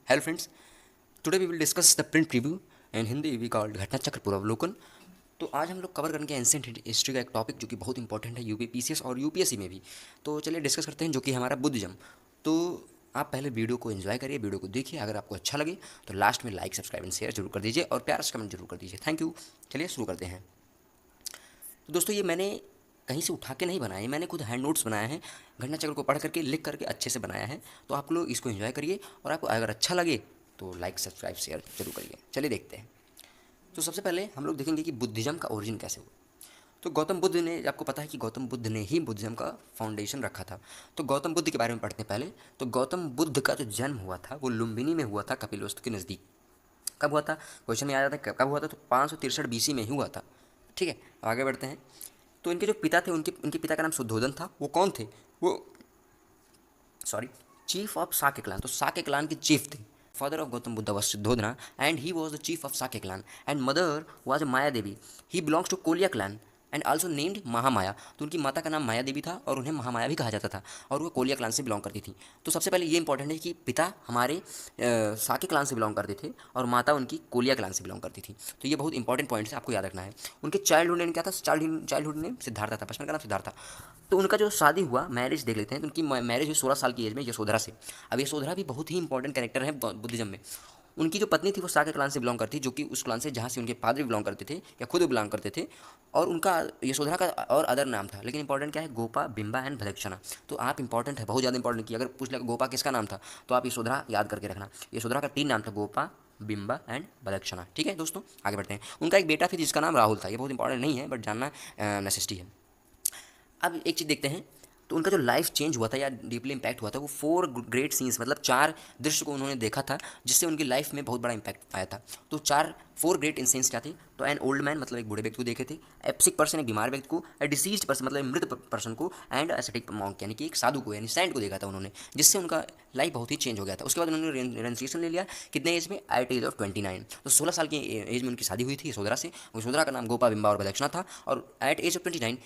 Hello friends, today we will discuss the print preview in Hindi we called Ghatna Chakra पूर्वावलोकन। तो आज हम लोग कवर करेंगे एंशिएंट हिस्ट्री का एक टॉपिक जो कि बहुत इंपॉर्टेंट है यूपी पीसीएस और यूपीएससी में भी। तो चलिए डिस्कस करते हैं, जो कि हमारा बुद्धिज्म। तो आप पहले वीडियो को एंजॉय करिए, वीडियो को देखिए। अगर आपको अच्छा लगे तो लास्ट में लाइक सब्सक्राइब एंड शेयर जरूर कर दीजिए और प्यार से कमेंट जरूर कर दीजिए। Thank you. चलिए शुरू करते हैं। तो दोस्तों, ये मैंने कहीं से उठा के नहीं बनाया है, मैंने खुद हैंड नोट्स बनाया है, घटना चक्र को पढ़ करके लिख करके अच्छे से बनाया है। तो आप लोग इसको एंजॉय करिए और आपको अगर अच्छा लगे तो लाइक सब्सक्राइब शेयर जरूर करिए। चलिए देखते हैं। तो सबसे पहले हम लोग देखेंगे कि बुद्धिज्म का ओरिजिन कैसे हुआ। तो गौतम बुद्ध ने, आपको पता है कि गौतम बुद्ध ने ही बुद्धिज्म का फाउंडेशन रखा था। तो गौतम बुद्ध के बारे में पढ़ते हैं पहले। तो गौतम बुद्ध का जो जन्म हुआ था वो लुम्बिनी में हुआ था, कपिलवस्तु के नज़दीक। कब हुआ था क्वेश्चन में आ जाता है, कब हुआ था? तो 563 बीसी में ही हुआ था। ठीक है, आगे बढ़ते हैं। तो इनके जो पिता थे, उनके इनके पिता का नाम शुद्धोधन था। वो कौन थे? वो चीफ ऑफ साके क्लान। तो साके क्लान के चीफ थे। Father of Gautam Buddha was Shuddhodana and he was the chief of Sakya clan and mother was Maya Devi. He belongs to Kolya clan and also named Mahamaya. तो उनकी माता का नाम माया देवी था और उन्हें महामाया भी कहा जाता था और वो कोलिया क्लान से बिलोंग करती थी। तो सबसे पहले ये इंपॉर्टेंट है कि पिता हमारे साके क्लान से बिलोंग करते थे और माता उनकी कोलिया क्लान से बिलोंग करती थी। तो ये बहुत इंपॉर्टेंट पॉइंट है, आपको याद रखना है। उनके चाइल्डहुड नेम क्या था? चाइल्डहुड नेम सिद्धार्था था, बचपन का नाम सिद्धार्था। तो उनका जो शादी हुआ, मैरिज देख लेते हैं। तो उनकी मैरिज हुई 16 साल की एज में यशोधरा से। अब यशोधरा भी बहुत ही इंपॉर्टेंट कैरेक्टर है बुद्धिज्म में। उनकी जो पत्नी थी वो साके क्लान से बिलोंग करती थी, जो कि उस क्लान से जहाँ से उनके फादर बिलोंग करते थे या खुद बिलोंग करते थे। और उनका यशोधरा का और अदर नाम था, लेकिन इंपॉर्टेंट क्या है? गोपा, बिंबा एंड भदक्षणा। तो आप इंपॉर्टेंट है, बहुत ज़्यादा इंपॉर्टेंट की अगर पूछ ले गोपा किसका नाम था तो आप यशोधरा याद करके रखना। यशोधरा का 3 नाम था, गोपा, बिंबा एंड भदक्षणा। ठीक है दोस्तों, आगे बढ़ते हैं। उनका एक बेटा था जिसका नाम राहुल था। ये बहुत इंपॉर्टेंट नहीं है बट जानना नेसेसिटी है। अब एक चीज़ देखते हैं। तो उनका जो लाइफ चेंज हुआ था या डीपली इम्पैक्ट हुआ था, वो 4 ग्रेट सीन्स, मतलब 4 दृश्य को उन्होंने देखा था जिससे उनकी लाइफ में बहुत बड़ा इम्पैक्ट आया था। तो 4 ग्रेट इंसिडेंट्स क्या थे? तो एन ओल्ड मैन, मतलब एक बूढ़े व्यक्ति को देखे थे। ए सिक पर्सन, एक बीमार व्यक्ति को। ए डिसीज्ड पर्सन, मतलब मृत पर्सन को। एंड एसेटिक मॉन्क, यानी कि एक साधु को, यानी सेंट को देखा था उन्होंने, जिससे उनका लाइफ बहुत ही चेंज हो गया था। उसके बाद उन्होंने रेनसिएशन ले लिया। कितने एज में? At age of 29। तो 16 साल की एज में उनकी शादी हुई थी यशोधरा से। यशोधरा का नाम गोपा, बिंबा और भदक्षणा था। और at age of 29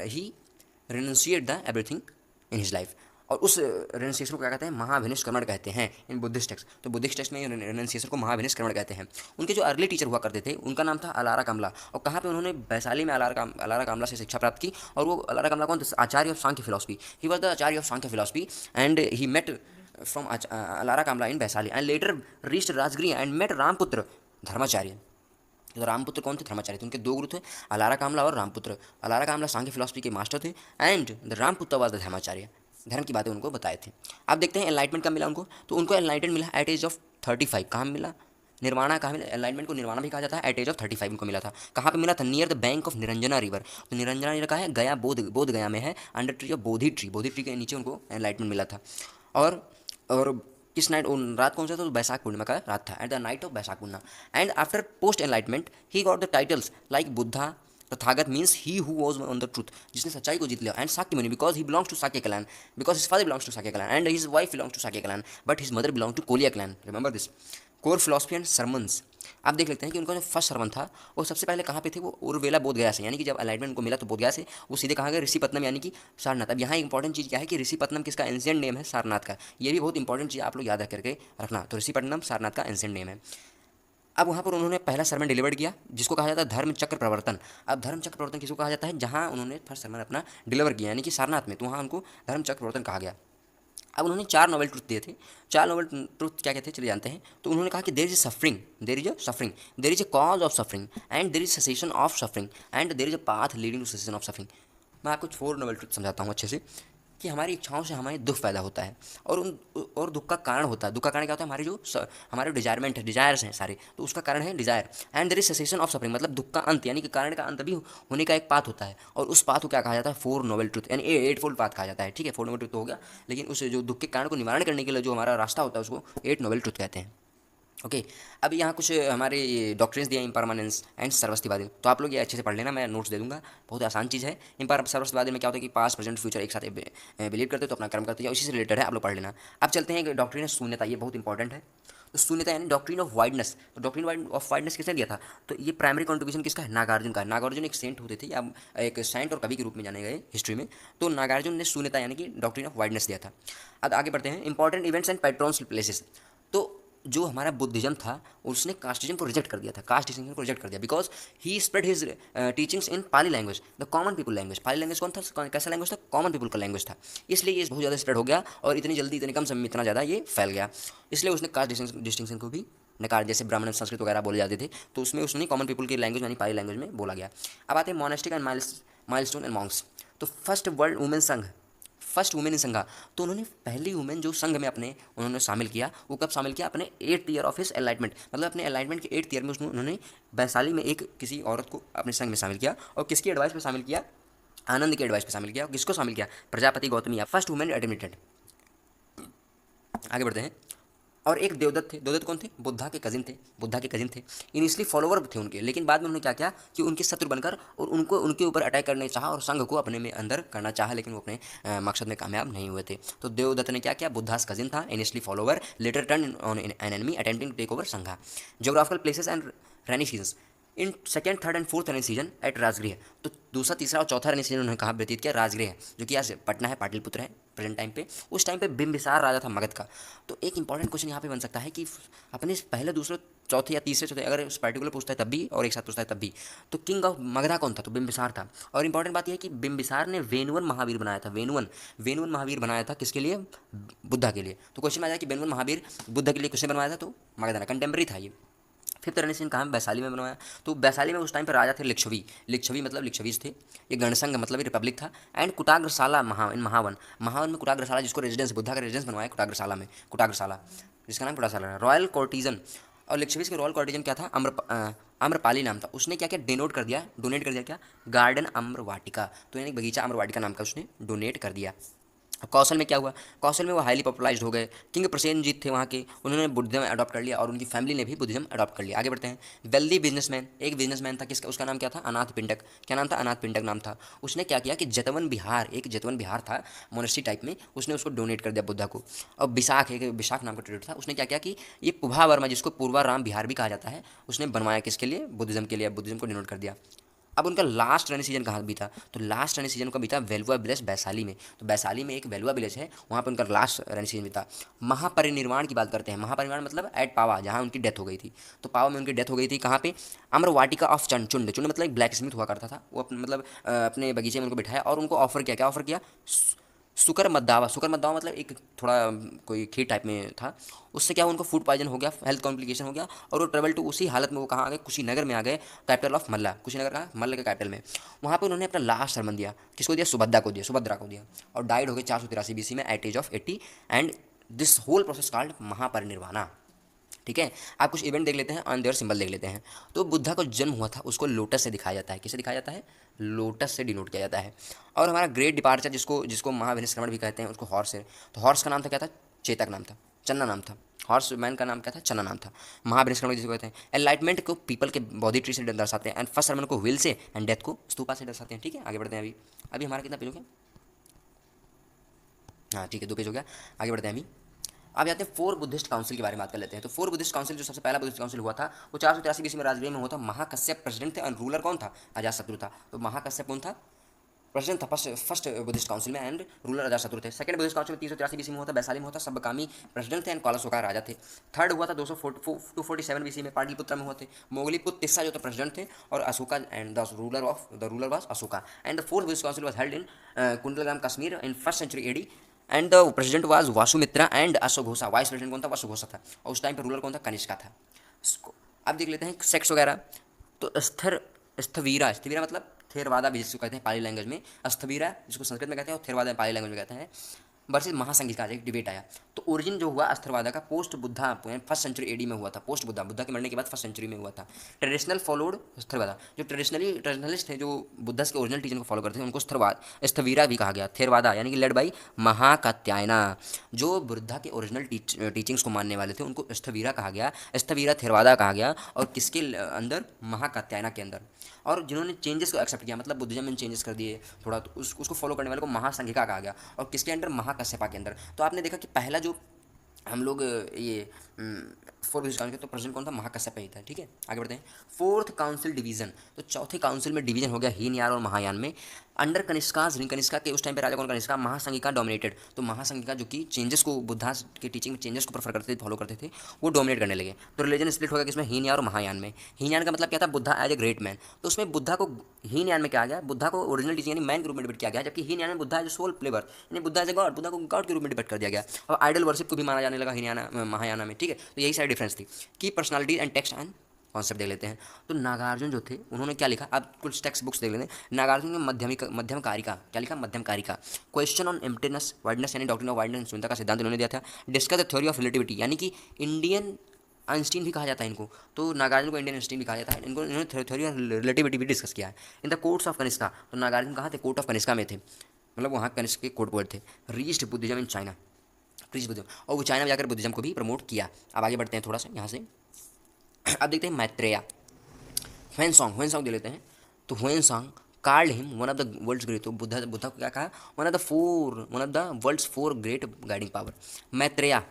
he renunciate the everything in his life. और उस रेनुसिएशन को क्या कहते हैं? महाभिनिष्क्रमण कहते हैं इन बुद्धिस्ट टेक्स्ट। तो बुद्धिस्ट टेक्स्ट में रेनुसिएशन को महाभिनिष्क्रमण कहते हैं। उनके जो अर्ली टीचर हुआ करते थे उनका नाम था अलारा कामला। और कहाँ पे? उन्होंने वैशाली में अलारा कामला से शिक्षा प्राप्त की। और वो अलारा कामला कौन? Acharya of Sankhya philosophy. He was the acharya of Sankhya philosophy and he met from Alara कामला in Vaishali and later reached Rajgriha and met Ramaputra dharmacharya. तो रामपुत्र कौन थे? धर्माचार्य थे। उनके 2 गुरु थे, अलारा कामला और रामपुत्र। अलारा कामला सांख्य फिलोसफी के मास्टर थे एंड द रामपुत्र वाज द धर्माचार्य। धर्म की बातें उनको बताए थे। अब देखते हैं एनलाइटमेंट कब मिला उनको। तो उनको एनलाइटमेंट मिला एट एज ऑफ 35। कहाँ मिला? निर्वाणा कहाँ मिला? एनलाइटमेंट को निर्वाणा भी कहा जाता है। एट एज ऑफ 35 उनको मिला था। कहाँ पे मिला था? Near the bank of Niranjana river. तो निरंजना रिवर कहाँ है? गया, बोध गया में है, under tree of Bodhi tree. Bodhi tree के नीचे उनको एनलाइटमेंट मिला था। और किस नाइट, रात कौन सा था? तो बैसाख पूर्णिमा का रात था, at the night of Baisakh Purnima. And after post enlightenment he got the titles like Buddha, Tathagata means he who was on the truth, जिसने सच्चाई को जीत लिया। And Shakya Muni, because he belongs to Shakya clan, because his father belongs to Shakya clan and his wife belongs to Shakya clan, but his mother belong to Koliya clan. Remember this. Core philosophy and sermons. आप देख लेते हैं कि उनका जो फर्स्ट सरमन था वो सबसे पहले कहाँ पे थे? वो उर्वेला बोध गया से, यानी कि जब अलाइनमेंट को मिला तो बोध गया से वो सीधे कहाँ गए? ऋषिपत्नम, यानी कि सारनाथ। अब यहाँ इंपॉर्टेंट चीज़ क्या है कि ऋषिपत्नम किसका एंशिएंट नेम है? सारनाथ का। ये भी बहुत इंपॉर्टेंट चीज़ आप लोग याद करके रखना। तो ऋषिपत्नम सारनाथ का एंशिएंट नेम है। अब वहाँ पर उन्होंने पहला सरमन डिलीवर्ड किया जिसको कहा जाता है धर्म चक्र प्रवर्तन। अब धर्म चक्र प्रवर्तन किसको कहा जाता है? जहाँ उन्होंने फर्स्ट सरमन अपना डिलीवर किया, यानी कि सारनाथ में, तो वहाँ उनको धर्म चक्र प्रवर्तन कहा गया। अब उन्होंने 4 नोबल ट्रुथ दिए थे। 4 नोबल ट्रुथ क्या कहते हैं चलिए जानते हैं। तो उन्होंने कहा कि there is a suffering, there is a suffering, there is a cause of suffering and there is cessation of suffering and there is a path leading to cessation of suffering. मैं आपको 4 नोबल ट्रुथ समझाता हूँ अच्छे से, कि हमारी इच्छाओं से हमें दुख पैदा होता है और दुख का कारण होता है। दुख का कारण क्या होता है? हमारे डिजायरमेंट है, डिजायर्स हैं सारे, तो उसका कारण है desire. And there is cessation of suffering, मतलब दुख का अंत, यानी कि कारण का अंत भी होने का एक पाथ होता है। और उस पाथ को क्या कहा जाता है? 4 नोबल ट्रुथ, यानी 8 फोल्ड पाथ कहा जाता है। ठीक है, 4 नोबल ट्रुथ तो हो गया, लेकिन उस जो दुख के कारण को निवारण करने के लिए जो हमारा रास्ता होता है उसको 8 नोबल ट्रुथ कहते हैं। ओके। अब यहाँ कुछ हमारे डॉक्ट्रिन्स दिए इम्परमानेंस एंड सर्वस्तिवादी। तो आप लोग ये अच्छे से पढ़ लेना, मैं नोट्स दे दूंगा, बहुत आसान चीज़ है। सर्वस्तिवादी में क्या होता है कि पास्ट प्रेजेंट फ्यूचर एक साथ बिलीव करते हो तो अपना कर्म करते हैं, उसी से रिलेटेड है, आप लोग पढ़ लेना। अब चलते हैं डॉक्ट्रिन ऑफ शून्यता, ये बहुत इंपॉर्टेंट है। तो शून्यता यानी डॉक्ट्रिन ऑफ वाइडनेस। तो डॉक्ट्रिन ऑफ वाइडनेस किसने दिया था? तो ये प्राइमरी कॉन्ट्रीब्यूशन किसका है? नागार्जुन का। नागार्जुन एक सेंट होते थे, या एक सेंट और कवि के रूप में जाने गए हिस्ट्री में। तो नागार्जुन ने शून्यता यानी कि डॉक्ट्रिन ऑफ वाइडनेस दिया था। अब आगे बढ़ते हैं, important events and patrons places. तो जो हमारा बुद्धिज्म था उसने कास्टिज्म को रिजेक्ट कर दिया था, कास्ट डिस्टिंक्शन को रिजेक्ट कर दिया, because he spread his teachings in Pali language, the common people language. Pali language कौन था, कैसा लैंग्वेज था, कॉमन पीपल का लैंग्वेज था। इसलिए ये बहुत ज़्यादा स्प्रेड हो गया और इतनी जल्दी इतने कम समय में इतना ज़्यादा ये फैल गया। इसलिए उसने कास्ट डिस्टिंक्शन को भी नकार, जैसे ब्राह्मण संस्कृत वगैरह बोले जाते थे तो उसमें उसने कॉमन पीपल की लैंग्वेज यानी पाली लैंग्वेज में बोला गया। अब आते हैं monastic and milestone and Monks. तो फर्स्ट वर्ल्ड वुमेन संघ, फर्स्ट वुमेन इन संघा, तो उन्होंने पहली वुमेन जो संघ में अपने उन्होंने शामिल किया, वो कब शामिल किया, अपने 8th ईयर ऑफ हिज एलाइटमेंट, मतलब अपने एलाइटमेंट के 8th ईयर में उन्होंने वैशाली में एक किसी औरत को अपने संघ में शामिल किया। और किसकी एडवाइस पे शामिल किया, आनंद की एडवाइस पे शामिल किया। और किसको शामिल किया, Prajapati Gautami, first women admitted. आगे बढ़ते हैं। और एक देवदत्त थे, देवदत्त कौन थे, बुद्धा के कजिन थे, बुद्धा के कजिन थे। इनिशियली फॉलोवर थे उनके, लेकिन बाद में उन्होंने क्या किया कि उनके शत्रु बनकर और उनको उनके ऊपर अटैक करने चाहा और संघ को अपने में अंदर करना चाहा, लेकिन वो अपने मकसद में कामयाब नहीं हुए थे। तो देवदत्त ने क्या किया, बुद्धास कजिन था, initially follower, later turn on an enemy attempting to take over sangha. Geographical places and rainy season, in second, third and fourth rainy season at Rajgriha. तो दूसरा, तीसरा और चौथा रनी सीजन उन्होंने कहाँ व्यतीत किया, राजगृह, जो कि आज पटना है, पाटलिपुत्र है प्रेजेंट टाइम पे। उस टाइम पे बिंबिसार राजा था मगध का। तो एक इंपॉर्टेंट क्वेश्चन यहाँ पे बन सकता है कि अपने पहले, दूसरे, चौथे या तीसरे, चौथे, अगर उस पर्टिकुलर पूछता है तब भी और एक साथ पूछता है तब भी, तो किंग ऑफ मगधा कौन था, तो बिंबिसार था। और इंपॉर्टेंट बात यह है कि बिंबिसार ने वेनुवन महावीर बनाया था, वेनुवन महावीर बनाया था किसके लिए, बुद्धा के लिए। तो क्वेश्चन आ जाए कि वेनुवन महावीर बुद्ध के लिए किसने बनवाया था, तो मगधा ने, कंटेम्प्रेरी था ये। फिफ्थ रणनीति कहाँ, वैशाली में बनवाया। तो वैशाली में उस टाइम पर राजा थे लिच्छवी, लिच्छवी मतलब लिच्छवीज थे। ये गणसंघ मतलब ये रिपब्लिक था। एंड कुटाग्रशाला महावन, महावन में कुटाग्रशाला, जिसको रेजिडेंस, बुद्धा का रेजिडेंस बनवाया कुटाग्रशाला में, कुटाग्रशाला जिसका नाम कुटाग्रशाला है। रॉयल कोर्टिजन, और लिच्छवीज के रॉयल कोर्टिजन क्या था, आम्रपाली नाम था। उसने क्या किया, डोनेट कर दिया क्या, गार्डन आम्रवाटिका, तो यानी बगीचा आम्रवाटिका नाम का उसने डोनेट कर दिया। कौशल में क्या हुआ, कौशल में वो हाईली पॉपुलराइज्ड हो गए। किंग प्रसेनजीत थे वहाँ के, उन्होंने बुद्धिज्म अडॉप्ट कर लिया और उनकी फैमिली ने भी बुद्धिज्म अडॉप्ट कर लिया। आगे बढ़ते हैं। वेल्दी बिजनेसमैन, एक बिजनेसमैन था, किसका, उसका नाम क्या था, अनाथ पिंडक। क्या नाम था, अनाथ पिंडक नाम था। उसने क्या किया कि जतवन विहार, एक जतवन विहार था मोनेस्ट्री टाइप में, उसने उसको डोनेट कर दिया बुद्धा को। और विशाख, एक विशाख नाम का ट्रेड था, उसने क्या किया कि ये पुभा वर्मा, जिसको पूर्वा राम विहार भी कहा जाता है, उसने बनवाया किसके लिए, बुद्धिज्म के लिए, बुद्धिज्म को डिनोट कर दिया। अब उनका लास्ट रनी सीजन कहाँ बीता, तो लास्ट रनी सीजन का बीता वेलुआ विलेज वैशाली में। तो वैशाली में एक वेलुआ विलेज है, वहाँ पर उनका लास्ट रनी सीजन बीता। महापरिनिर्वाण की बात करते हैं, महापरिनिर्वाण मतलब एट पावा, जहाँ उनकी डेथ हो गई थी। तो पावा में उनकी डेथ हो गई थी, कहाँ पे, अम्रवाटिका ऑफ चुंड, चुंड मतलब एक ब्लैक स्मिथ हुआ करता था, वो मतलब अपने बगीचे में उनको बिठाया और उनको ऑफर किया, क्या ऑफर किया, सुकर मद्दावा, सुकर मद्दावा मतलब एक थोड़ा कोई खीर टाइप में था। उससे क्या, उनको फूड पॉइजन हो गया, हेल्थ कॉम्प्लिकेशन हो गया और वो ट्रेवल टू, उसी हालत में वो कहाँ आ गए, कुशीनगर में आ गए, कैपिटल ऑफ मल्ला, कुशीनगर का मल्ल के कैपिटल में। वहाँ पे उन्होंने अपना लास्ट सरमन दिया, किसको दिया, सुभद्रा को दिया और डाइड हो गए 483 BC में at age of 80। And this whole process called Mahaparinirvana. ठीक है, आप कुछ इवेंट देख लेते हैं, ऑन देयर सिंबल देख लेते हैं। तो बुद्धा को जन्म हुआ था, उसको लोटस से दिखाया जाता है, किसे दिखाया जाता है, लोटस से डिनोट किया जाता है। और हमारा ग्रेट डिपार्चर, जिसको जिसको महाविनिष्क्रमण भी कहते हैं, उसको हॉर्स है। तो हॉर्स का नाम था क्या था, चेतक नाम था, चन्ना नाम था। हॉर्स मैन का नाम क्या था, चन्ना नाम था। महाविनिष्क्रमण जिसको कहते हैं। एनलाइटमेंट को पीपल के बॉडी ट्री से दर्शाते हैं। एंड फर्स्ट सरमन को व्हील से, एंड डेथ को स्तूपा से दर्शाते हैं। ठीक है, आगे बढ़ते हैं। अभी अभी हमारा कितना पेज हो गया, हाँ ठीक है, 2 पेज हो गया। आगे बढ़ते हैं। अभी अब आते हैं 4 बुद्धिस्ट काउंसिल के बारे में बात कर लेते हैं। तो 4 बुद्धिस्ट काउंसिल, जो सबसे पहला बुद्धिस्ट काउंसिल हुआ था वो 483 BC में राजगृह में हुआ था। महाकश्यप प्रेसिडेंट थे और रूलर कौन था, अजातशत्रु था। तो महाकश्यप कौन था, प्रेसिडेंट था फर्स्ट बुद्धिस्ट काउंसिल में, एंड रूलर अजातशत्रु थे। सेकंड बुद्धिस्ट काउंसिल में 383 BC में हुआ था, वैशाली में हुआ था, सबकामी प्रेसिडेंट थे एंड कौलाशोका राजा थे। थर्ड हुआ था 247 BC में, पाटलिपुत्र में हुआ थे। मोगलीपुत्र तिस्सा जो थे प्रेसिडेंट थे और Ashoka and the ruler was Ashoka. And the fourth Buddhist council was held in Kundalgram Kashmir in first century AD। And the president was Vasumitra and अश्वघोषा। वाइस प्रेसिडेंट कौन था, अश्वघोषा था। और उस टाइम पर रूलर कौन था, कनिष्का था। अब देख लेते हैं सेक्स वगैरह। तो स्थवीरा, स्थवीरा मतलब थेरवादा भी जिसको कहते हैं पाली लैंग्वेज में, स्थवीरा जिसको संस्कृत में कहते हैं और थेरवादा पाली लैंग्वेज में कहते हैं, वर्सेज महासंघ का एक डिबेट आया। तो ओरिजिन जो हुआ अस्थर्वादा का post Buddha, first century AD में हुआ था। पोस्ट बुद्धा, बुद्धा के मरने के बाद फर्स्ट सेंचुरी में हुआ था। ट्रेडिशनल फॉलोड अस्थर्वादा, जो ट्रेडिशनलिस्ट थे, जो बुद्धा के ओरिजिनल टीचिंग को फॉलो करते थे, उनको स्थवीरा भी कहा गया। थेरवादा यानी कि लेड बाई महाकात्यायना, जो बुद्धा के ओरिजिनल टीचिंग्स को मानने वाले थे उनको स्थवीरा कहा गया, स्थवीरा थेरवादा कहा गया। और किसके अंदर, महाकात्यायना के अंदर। और जिन्होंने चेंजेस को एक्सेप्ट किया, मतलब बुद्धिज्म में चेंजेस कर दिए थोड़ा, तो उसको फॉलो करने वाले को महासंघिका कहा गया। और किसके अंडर, महाकश्यपा के अंदर। तो आपने देखा कि पहला जो हम लोग ये फोर्थ काउंसिल, तो प्रेसिडेंट कौन था, महाकश्यप ही था। ठीक है, आगे बढ़ते हैं। फोर्थ काउंसिल डिवीजन, तो चौथे काउंसिल में डिवीजन हो गया हीनयान और महायान में। अंडर कनिष्काज, कनिष्का के उस टाइम पे राजा कौन, कनिष्का, महासंगिका डोमिनेटेड, तो महासंगिका जो कि चेंजेस को, बुद्धा के टीचिंग में चेंजेस को प्रेफर करते थे, फॉलो करते थे, वो डोमिनेट करने लगे। तो रिलीजन स्प्लिट हो गया किसमें, हीनयान और महायान में। हीनयान का मतलब क्या था, Buddha as a great man, तो उसमें बुद्धा को, हीनयान में क्या आ गया, बुद्धा को ओरिजिनल टीचिंग यानी मैन के रूप में डिबेट किया गया, जबकि हीनयान में बुद्धा एज सोल फ्लेवर यानी Buddha as a god, Buddha को गॉड के रूप में डिबेट कर दिया गया, और आइडल वर्शिप को भी माना जाने लगा हीनयाना महायाना में। ठीक है, तो यही सारी डिफरेंस थी कि personality and text and concept देख लेते हैं। तो नागार्जुन जो थे उन्होंने क्या लिखा, अब कुछ टेक्स्ट बुक्स देख लेते हैं। नागार्जुन ने मध्यम कारिका, क्या लिखा, मध्यम कारिका। क्वेश्चन ऑन एम्प्टीनेस वाइडनेस यानी डॉक्ट्रिन ऑफ वाइडनेस, शून्यता का सिद्धांत उन्होंने दिया था। Discuss the theory of relativity यानी कि इंडियन आइंस्टीन भी कहा जाता है इनको, तो नागार्जुन को इंडियन आइंस्टीन भी कहा जाता है। इन्होंने थ्योरी ऑफ रिलेटिविटी भी डिस्कस किया है। In the courts of Kanishka, तो नागार्जुन कहाँ थे, कोर्ट ऑफ कनिष्का में थे, मतलब वहाँ कनिष्क के कोर्ट पोएट थे। Reached Buddhism in China, preach Buddhism, और वो चाइना में जाकर बुद्धिज्म को भी प्रमोट किया। अब आगे बढ़ते हैं थोड़ा सा यहाँ से। अब देखते हैं मैत्रेया, ह्वेन दे लेते हैं। तो when called him one of the world's great, तो बुद्धा को क्या कहा, one of the world's 4 great guiding power. Maitreya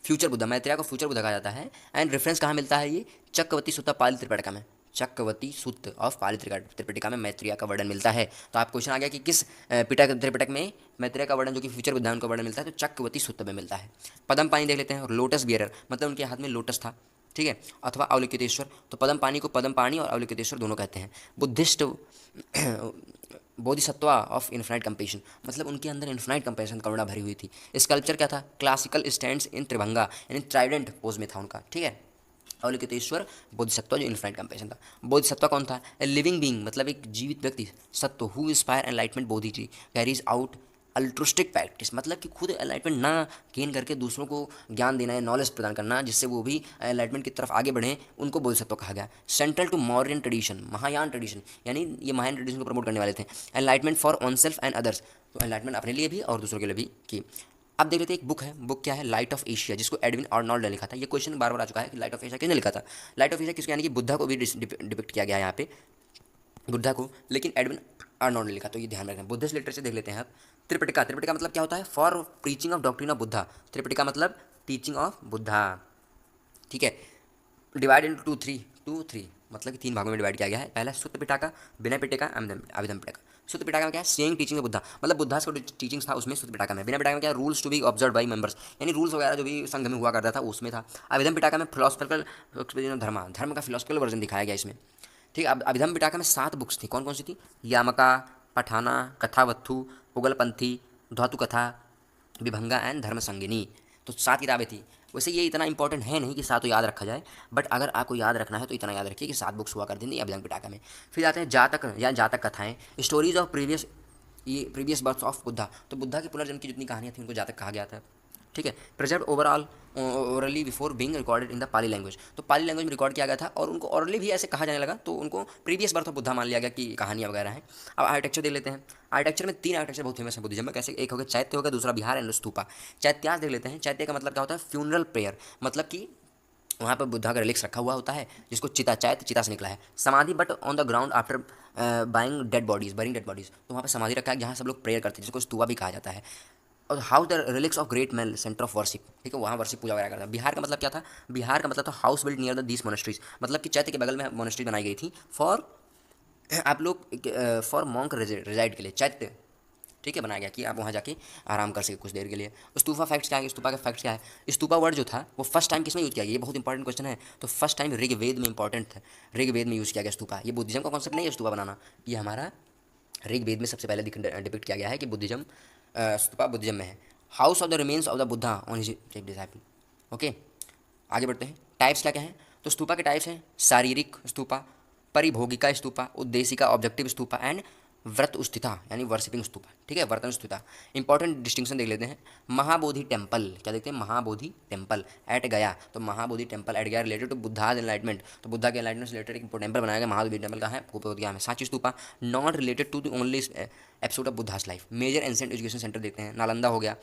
future Buddha, Maitreya को फ्यूचर बुद्धा कहा जाता है। एंड रेफरेंस कहाँ मिलता है, ये चक्रवर्ती सुत्ता पाली त्रिपिटका में, चक्रवर्ती सुत्त ऑफ पाली त्रिपिटका में मैत्रेया का वर्णन मिलता है। तो आप क्वेश्चन आ गया कि किस त्रिपिटक में मैत्रेया का वर्णन, जो कि फ्यूचर बुद्धा, उनका वर्णन मिलता है, तो चक्रवर्ती सुत्त में मिलता है। पदम पानी देख लेते हैं, और लोटस बियरर मतलब उनके हाथ में लोटस था। ठीक है, अथवा अवलोकितेश्वर, तो पदम पानी को पदम पानी और अवलोकितेश्वर दोनों कहते हैं। Buddhist Bodhisattva of infinite compassion, मतलब उनके अंदर इन्फिनाइट कंपेशन करुणा भरी हुई थी। स्कल्पचर क्या था, क्लासिकल स्टैंड्स इन त्रिभंगा यानी ट्राइडेंट पोज में था उनका। ठीक है, अवलोकितेश्वर बोधिसत्व जो इन्फिनाइट कंपेशन था। बोधिसत्व कौन था, ए लिविंग बीइंग मतलब एक जीवित व्यक्ति, sattva who inspire enlightenment bodhi जी कैरीज आउट अल्ट्रुस्टिक प्रैक्टिस, मतलब कि खुद एनलाइटमेंट ना गेन करके दूसरों को ज्ञान देना है, नॉलेज प्रदान करना, जिससे वो भी एनलाइटमेंट की तरफ आगे बढ़ें, उनको बोधिसत्व कहा गया। Central to Mauryan tradition, Mahayana tradition यानी ये महायान ट्रेडिशन को प्रमोट करने वाले थे। Enlightenment for on self and others, तो एनलाइटमेंट अपने लिए भी और दूसरों के लिए भी की। अब देख लेते हैं एक बुक है, बुक क्या है, लाइट ऑफ एशिया, जिसको एडविन आर्नोल्ड ने लिखा था। ये क्वेश्चन बार बार आ चुका है कि लाइट ऑफ एशिया किसने लिखा था। लाइट ऑफ एशिया किसको, यानी कि बुद्धा को भी डिपिक्ट किया गया है यहाँ पे, बुद्धा को, लेकिन एडविन आर्नोल्ड ने लिखा, तो ये ध्यान में रखना। बुद्धिस्ट लिटरेचर देख लेते हैं अब। त्रिपिटका, त्रिपिटका मतलब क्या होता है, for preaching of doctrine of Buddha, Tripitaka मतलब टीचिंग ऑफ बुद्धा। ठीक है, डिवाइड इंटू टू थ्री मतलब कि 3 भागों में डिवाइड किया गया है। पहला सुत्त पिटाका, विनय पिटका, अभिधम पिटका। सुत्त पिटाका में क्या है, सेइंग टीचिंग ऑफ बुद्धा, मतलब बुद्धा का टीचिंग्स था उसमें सुत्त पिटाका में। विनय पिटाका में क्या, rules to be observe by members यानी रूल्स वगैरह जो भी संघ में हुआ करता था उसमें था। अभिधम पिटाका में फिलोसफिकल धर्म का फिलोसफिकल वर्जन दिखाया गया इसमें। ठीक है, अब अभिधम पिटाका में 7 बुक्स थी, कौन कौन सी थी, यामका, पठाना, कथावत्थु, पुगलपंथी, धातु कथा, विभंगा एंड धर्म संगिनी, तो 7 किताबें थी। वैसे ये इतना इंपॉर्टेंट है नहीं कि 7 याद रखा जाए, बट अगर आपको याद रखना है तो इतना याद रखिए कि 7 बुक्स हुआ करती थी अभिधम पिटाका में। फिर आते हैं जातक या जातक कथाएं, stories of previous births of Buddha, तो बुद्धा के पुनर्जन्म की जितनी कहानियाँ थी उनको जातक कहा गया था। ठीक है, preserve overall orally before being recorded in the Pali language, तो पाली लैंग्वेज में रिकॉर्ड किया गया था और उनको ओरली भी ऐसे कहा जाने लगा, तो उनको प्रीवियस बर्थ ऑफ बुद्धा मान लिया गया कि कहानियाँ वगैरह हैं। अब आर्किटेक्चर देख लेते हैं। आर्किटेक्चर में 3 आर्किटेक्चर बहुत फेमस है बुद्धिज्म में, कैसे, एक हो गया चैत्य, होगा दूसरा बिहार एंड स्तूपा। चैत्यास देख लेते हैं। चैत्य का मतलब क्या होता है, फ्यूनरल प्रेयर, मतलब कि वहाँ पर बुद्धा का रिलिक्स रखा हुआ होता है, जिसको चिता से निकला है। समाधि but on the ground after buying dead bodies, तो वहाँ पर समाधि रखा है जहाँ सब लोग प्रेयर करते हैं, जिसको स्तूपा भी कहा जाता है। और how the relics of great man centre of worship, ठीक है, वहाँ वर्शिप पूजा वगैरह करता है। बिहार का मतलब क्या था, बिहार का मतलब था house build near the these monasteries, मतलब कि चैत्य के बगल में मोनेस्ट्री बनाई गई थी फॉर आप लोग फॉर मॉन्क रिजाइड के लिए, चैत्य, ठीक है, बनाया गया कि आप वहाँ जाके आराम कर सके कुछ देर के लिए। स्तूपा फैक्ट्स क्या है, स्तूपा का फैक्ट्स क्या है। स्तूपा वर्ड जो था वो फर्स्ट टाइम किसमें यूज़ किया गया, ये बहुत इंपॉर्टेंट क्वेश्चन है। तो फर्स्ट टाइम ऋग्वेद में इंपॉर्टेंट था, ऋग्वेद में यूज़ किया गया स्तूपा। ये बुद्धिज्म का कॉन्सेप्ट नहीं है स्तूपा बनाना, ये हमारा ऋग्वेद में सबसे पहले डिपिक्ट किया गया है कि बुद्धिज्म स्तूपा बुद्धिज्म में है। House of the remains of the Buddha on his disciple. Okay, आगे बढ़ते हैं। टाइप्स क्या क्या हैं, तो स्तूपा के टाइप्स हैं शारीरिक स्तूपा, परिभोगिका स्तूपा, उद्देशिका ऑब्जेक्टिव स्तूपा एंड व्रत स्थिता यानी वर्शिपिंग स्तूपा, ठीक है, वर्तन स्थिता। इंपॉर्टेंट डिस्टिंक्शन देख लेते हैं। महाबोधि टेम्पल, क्या देखते हैं, महाबोधि टेम्पल एट गया, तो महाबोधि टेम्पल एट गया रिलेटेड टू बुद्धाज एनलाइटमेंट, तो बुद्धा के एनलाइटमेंट से रिलेटेड एक टेम्पल बनाया गया, महाबोधि टेम्पल का है कुपोदिया में। Sanchi stupa not related to the only episode of Buddha's life. Major ancient education centre देखते हैं, नालंदा हो गया,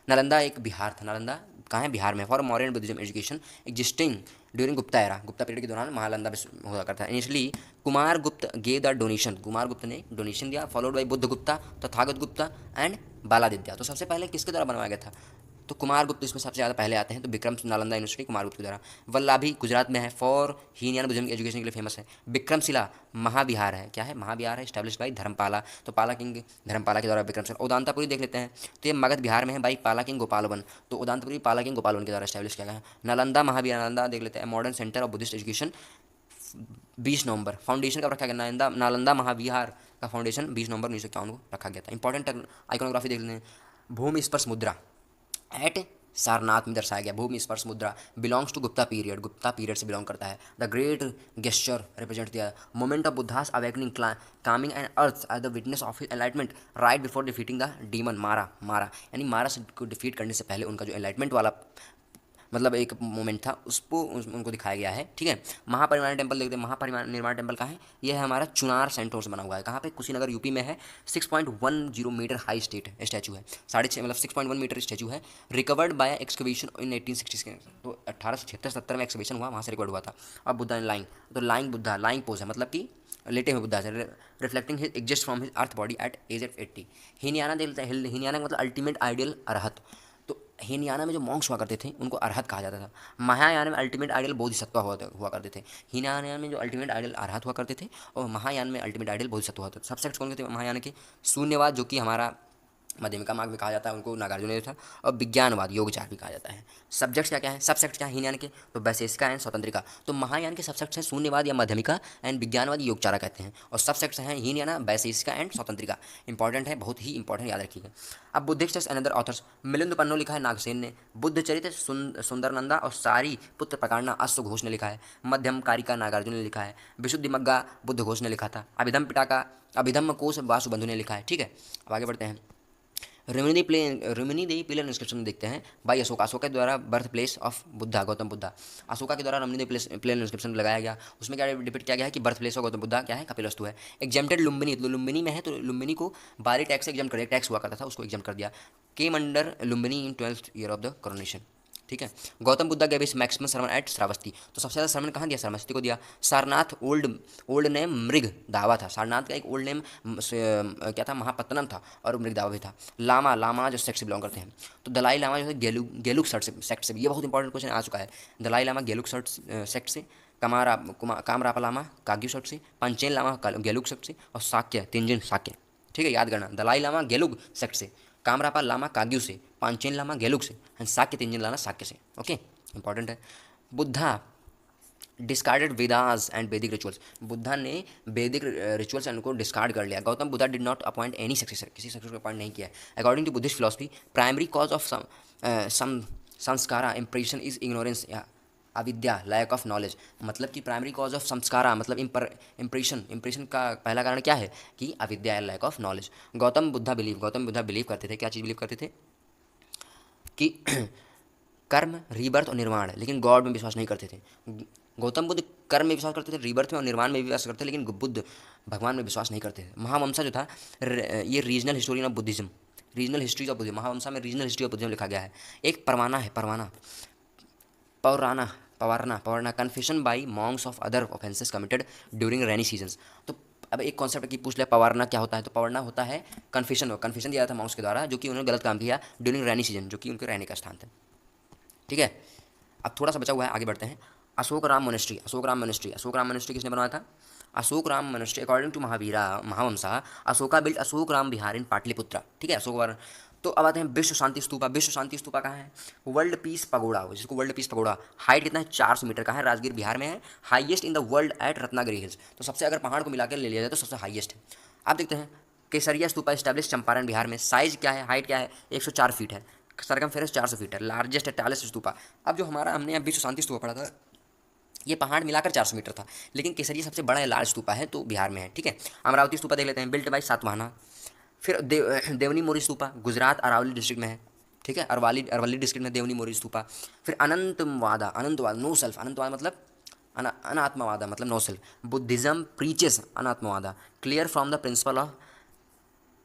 नालंदा एक बिहार था, नालंदा कहाँ है, बिहार में, for modern Buddhism education existing during Gupta era, Gupta period के दौरान नालंदा हुआ करता है। इनिशियली कुमार गुप्त गेव द डोनेशन, कुमार गुप्त ने डोनेशन दिया, followed by Buddha Gupta, Tathagata Gupta and Baladitya. तो सबसे पहले किसके द्वारा बनवाया गया था, तो कुमारगुप्त इसमें सबसे ज़्यादा पहले आते हैं, तो विक्रम नालंदा यूनिवर्सिटी कुमारगुप्त के द्वारा। वल्लाभी गुजरात में है, फॉर हीनयान बुद्धिज्म की एजुकेशन के लिए फेमस है। विक्रमशिला महाविहार है, क्या है, महाविहार है, स्टैब्लिश बाई धर्मपाला, तो पाला किंग धर्मपाला के द्वारा विक्रमशिला। उदांतापुरी देख लेते हैं, तो ये मगध बिहार में है, बाई पाला किंग गोपालवन, तो उदांतापुरी पाला किंग गोपालवन के द्वारा स्टैब्लिश किया गया है। नालंदा महाविहार, नालंदा देख लेते हैं, modern centre of Buddhist education, 20 November. Foundation कब रखा गया, नालंदा नालंदा महाविहार का फाउंडेशन 20 नवंबर 1951 को रखा गया था। इंपॉर्टेंट आइकोनोग्राफी देख लेते हैं, भूमि स्पर्श मुद्रा एट सारनाथ में दर्शाया गया। Bhumi Sparsha Mudra belongs to Gupta period, Gupta period से बिलोंग करता है। The great gesture represent the moment of Buddha's awakening coming and earth as the witness of his enlightenment right before defeating the demon Mara. Mara यानी मारा से को डिफीट करने से पहले उनका जो एनलाइटमेंट वाला मतलब एक मोमेंट था उसको उनको दिखाया गया है, ठीक है। महापरिनिर्वाण टेम्पल देखते हैं, महापरिनिर्वाण टेम्पल कहाँ है, यह है हमारा चुनार सेंटोर से बना हुआ है। कहाँ पे, कुशीनगर यूपी में है। 6.10 मीटर हाई स्टैचू है, 6.5 मतलब 6.1 मीटर स्टैचू है। रिकवर्ड बाय एक्सकवेशन इन 1860 के, तो 1876-70 में एक्सकवेशन हुआ, वहाँ से रिकवर्ड हुआ था। अब बुद्धा इन लाइंग, तो लाइंग बुद्धा, लाइंग पोज है, मतलब कि लेटे हुए बुद्धा से, reflecting his exist from his earth body at age of 80। Hinayana देखते हैं, हीनयाना का मतलब अल्टीमेट आइडियल अरहत। तो हीनयाना में जो मॉन्क्स हुआ करते थे उनको अरहत कहा जाता था। महायान में अल्टीमेट आइडियल बोधिसत्व हुआ करते थे। हीनयान में जो अल्टीमेट आइडियल अरहत हुआ करते थे, और महायान में अल्टीमेट आइडियल बोधिसत्व हुआ था। सबसेक्ट्स कौन थे महायान के, शून्यवाद जो कि हमारा मध्यमिका मार्ग में कहा जाता है, उनको नागार्जुन ने था, और विज्ञानवाद योगचार भी कहा जाता है। सब्जेक्ट्स क्या क्या है, सबसेक्ट क्या है हीनयान के, तो वैशेषिका एंड स्वतंत्रिका। तो महायान के सबसेक्ट्स हैं शून्यवाद या मध्यमिका एंड विज्ञानवाद योगचारा कहते हैं, और सबसेक्ट्स हैं हीनयाना, वैशेषिका एंड स्वतंत्रिका। इंपॉर्टेंट है, बहुत ही इंपॉर्टेंट, याद रखिएगा। अब बुद्धिस्ट अनदर ऑथर्स, मिलिंद पन्नो लिखा है नागसेन ने, बुद्ध चरित्र सुंदरनंदा और सारी पुत्र प्रकारना अश्व घोष ने लिखा है। मध्यम कारिका नागार्जुन ने लिखा है। विशुद्धि मग्गा बुद्ध घोष ने लिखा था। अभिधम पिटाका अभिधम कोश वासुबंधु ने लिखा है, ठीक है। अब आगे बढ़ते हैं, रुमिनी देवी पिलर इंस्क्रिप्शन देखते हैं, भाई अशोका, अशोका के द्वारा birth place of Buddha, Gautam Buddha. Ashoka के द्वारा रुमिनी देवी पिलर इंस्क्रिप्शन लगाया गया। उसमें क्या डिपिक्ट किया गया है कि birth place of Gautam Buddha क्या है, कपिलवस्तु है। एग्जेम्प्टेड लुम्बिनी, तो लुम्बिनी में है, तो लुम्बिनी को बारी टैक्स से एग्जाम कर दिया, टैक्स हुआ करता था उसको एग्जाम कर दिया। Came under Lumbini in 12th year of the coronation, ठीक है। Gautam Buddha gave his maximum sermon at Shravasti, तो सबसे ज़्यादा सरमन कहाँ दिया, श्रावस्ती को दिया। सारनाथ ओल्ड नेम मृग दावा था, सारनाथ का एक ओल्ड नेम क्या था, महापत्तनम था, और मृग दावा भी था। लामा, लामा जो सेक्ट से बिलोंग करते हैं, तो दलाई लामा जो है गेलुक सेक्ट से, ये बहुत इंपॉर्टेंट क्वेश्चन आ चुका है। दलाई लामा गेलुक सेक्ट से, कामरापा लामा काग्यू सेक्ट से, पंचेन लामा गेलुक सेक्ट से, और साक्य तेंजिन साक्य, ठीक है, याद करना। दलाई लामा गेलुक सेक्ट से, कामरापा लामा काग्यू से, पांचेन लामा गेलुक से, एंड साक्य तेंजिन लामा साक्य से, ओके, इंपॉर्टेंट है। Buddha discarded Vedas and Vedic rituals, Buddha ने वैदिक रिचुअल्स उनको डिस्कार्ड कर लिया। Gautam Buddha did not appoint any successor, किसी सक्सेसर को अपॉइंट नहीं किया। According to Buddhist philosophy primary cause of some samskara impression is ignorance या अविद्या, लैक ऑफ नॉलेज। मतलब कि प्राइमरी कॉज ऑफ संस्कारा मतलब इंप्रेशन का पहला कारण क्या है कि अविद्या या lack of knowledge. Gautam Buddha believe करते थे, क्या चीज़ बिलीव करते थे कि कर्म, रीबर्थ और निर्वाण, लेकिन गॉड में विश्वास नहीं करते थे। गौतम बुद्ध कर्म में विश्वास करते थे, रीबर्थ में और निर्वाण में विश्वास करते थे, लेकिन बुद्ध भगवान में विश्वास नहीं करते थे। महावंशा जो था ये regional historian of Buddhism, regional history of Buddhism, Mahavamsa में रीजनल हिस्ट्री ऑफ बुद्धिज्म लिखा गया है। एक परवाना है, pavarana confession by monks of other offences committed during rainy seasons. तो अब एक कॉन्सेप्ट की पूछ लिया, पवारना क्या होता है, तो पवारना होता है कन्फेशन दिया था मॉन्क्स के द्वारा जो कि उन्होंने गलत काम किया ड्यूरिंग रेनी सीजन, जो कि उनके रहने का स्थान था, ठीक है। अब थोड़ा सा बचा हुआ है, आगे बढ़ते हैं। अशोक राम मोनेस्ट्री किसने बनवाया था, Ashokarama monastery according to Mahavamsa Ashoka built Ashokarama vihara in Pataliputra, ठीक है, अशोक। तो अब आते हैं विश्व शांति स्तूपा कहाँ है, वर्ल्ड पीस पगोड़ा, जिसको वर्ल्ड पीस पगोड़ा, हाइट कितना है 400 मीटर का है, राजगीर बिहार में है, highest in the world at Ratnagiri hills. तो सबसे अगर पहाड़ को मिलाकर ले लिया जाए तो सबसे हाईएस्ट है। आप देखते हैं केसरिया स्तूपा स्टैब्लिश चंपारण बिहार में, साइज क्या है, हाइट क्या है, 104 फीट है, सरकमफेरेंस 400 फीट है, लार्जेस्ट है टालेस्ट स्तूपा। अब जो हमारा हमने अब विश्व शांति स्तूपा पढ़ा था, ये पहाड़ मिलाकर 400 मीटर था, लेकिन केसरिया सबसे बड़ा है, लार्ज स्तूपा है, तो बिहार में है, ठीक है। अमरावती स्तूपा देख लेते हैं, बिल्ट बाई सातवाहना। फिर देवनी मोरी स्तूपा गुजरात अरावली डिस्ट्रिक्ट में है, ठीक है, अरवली डिस्ट्रिक्ट में देवनी मोरी स्तूपा। फिर अनंतवादा नो सेल्फ, अनंतवाद मतलब अनात्मवादा मतलब no self. Buddhism preaches anatmavada, clear from the principle of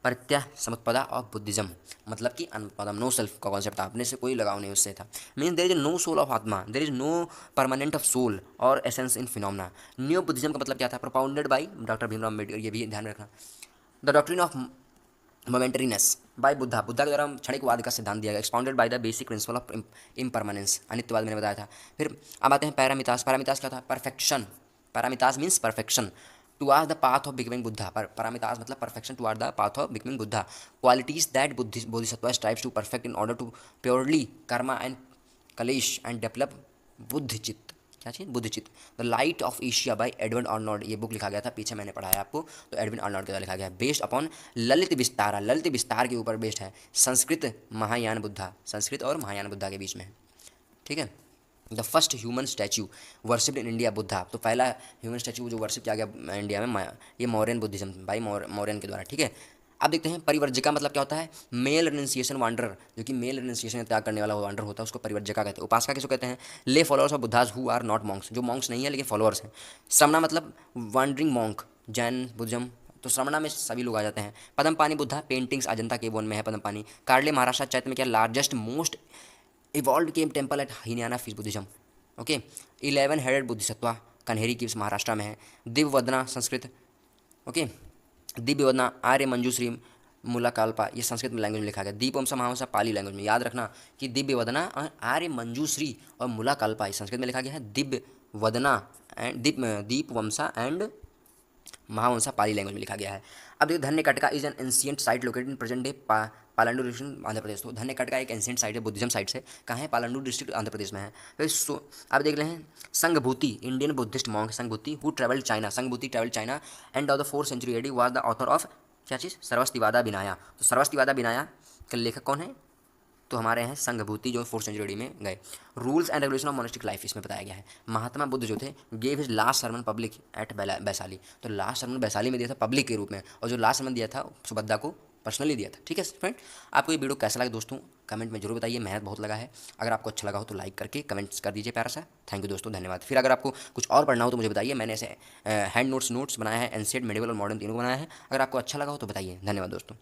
pratitya samutpada of Buddhism, मतलब कि अनपदम नो सेल्फ का कॉन्सेप्ट था, अपने से कोई लगाव नहीं उससे था। Means there is no soul of atma, there is no permanent of soul और essence in phenomena. New Buddhism का मतलब क्या था, propounded by doctor Bhimrao Ambedkar, ये भी ध्यान में रखना। The doctrine of मोमेंटरीनेस bye Buddha, Buddha के द्वारा क्षणिकवाद का सिद्धांत दिया गया, expounded by the basic principle of impermanence, अनित्यवाद मैंने बताया था। फिर अब आते हैं पैरामितास, पैरामितास क्या था, perfection, paramitas means perfection, toward the path of becoming Buddha, paramitas मतलब perfection toward the path of becoming Buddha, qualities that bodhisattva strives to perfect in order to purely karma and klesha and develop bodhichitta, क्या चीज़, bodhichitta. The light of Asia by Edwin Arnold, ये book लिखा गया था, पीछे मैंने पढ़ाया आपको, तो एडविन आर्नोल्ड के द्वारा लिखा गया है, बेस्ड अपॉन ललित विस्तारा, ललित विस्तार के ऊपर बेस्ड है, संस्कृत महायान बुद्धा, संस्कृत और महायान बुद्धा के बीच में है, ठीक है। The first human statue worshipped in India Buddha, तो पहला ह्यूमन स्टैचू जो वर्शिप किया गया इंडिया में ये मौर्यन बुद्धिज्म बाई मौर्यन के द्वारा, ठीक है। अब देखते हैं परिवर्जिका मतलब क्या होता है, मेल रिनंसिएशन वांडर, जो कि मेल रिनंसिएशन त्याग करने वाला वांडर होता है उसको परिवर्जिका कहते हैं। उपासका किसको कहते हैं, lay followers of Buddha's who are not monks, जो मॉन्क्स नहीं है लेकिन फॉलोअर्स हैं। श्रमणा मतलब वांडरिंग मॉन्क, जैन बुद्धिज्म, तो श्रमणा में सभी लोग आ जाते हैं। पद्मपानी बुद्धा, पेंटिंग्स अजंता केव में है पद्मपानी। कार्ले महाराष्ट्र चैत्य में क्या, largest most evolve cave temple at Hinayana phase Buddhism, okay. 11 headed bodhisattva Kanheri की महाराष्ट्र में है। दिव्यवदना संस्कृत, ओके, दिव्यवदना आर्य मंजूश्री मूलाकाल्पा, ये संस्कृत में लैंग्वेज में लिखा गया। दीपवंसा महावंसा पाली लैंग्वेज में, याद रखना कि दिव्यवदना और आर्य मंजूश्री और मूलाकाल्पा ये संस्कृत में लिखा गया है। Divyavadana and Dipavamsa and Mahavamsa Pali language में लिखा गया है। अब देखिए Dhanyakataka is an ancient site located in present day Palnadu district Andhra Pradesh, तो धन्यकटका एक एंशियंट साइट है बुद्धिज्म साइट से, कहाँ है, पालंडु डिस्ट्रिक्ट आंध्र प्रदेश में है। फिर अब देख रहे हैं Sanghabhuti, Indian Buddhist monk Sanghabhuti who travelled China, Sanghabhuti travelled China and of the 4th century AD was the author of क्या चीज़, सर्वस्तिवादा विनाया, तो सर्वस्तिवादा विनाया के लेखक कौन है, तो हमारे हैं संघभूति जो 4th century AD में गए। Rules and regulation of monastic life इसमें बताया गया है। महात्मा बुद्ध जो थे gave his last sermon public at Vaishali, तो लास्ट सर्मन वैशाली में दिया था पब्लिक के रूप में, और जो लास्ट सर्मन दिया था सुभद्रा को पर्सनली दिया था, ठीक है फ्रेंड। आपको ये वीडियो कैसा लगा दोस्तों, कमेंट में जरूर बताइए, मेहनत बहुत लगा है। अगर आपको अच्छा लगा हो तो लाइक करके कमेंट्स कर दीजिए प्यारा सा। थैंक यू दोस्तों, धन्यवाद। फिर अगर आपको कुछ और पढ़ना हो तो मुझे बताइए, मैंने ऐसे हैंड नोट्स बनाया है, एंशिएंट, मेडिवल और मॉडर्न तीनों को बनाया है। अगर आपको अच्छा लगा हो तो बताइए। धन्यवाद दोस्तों।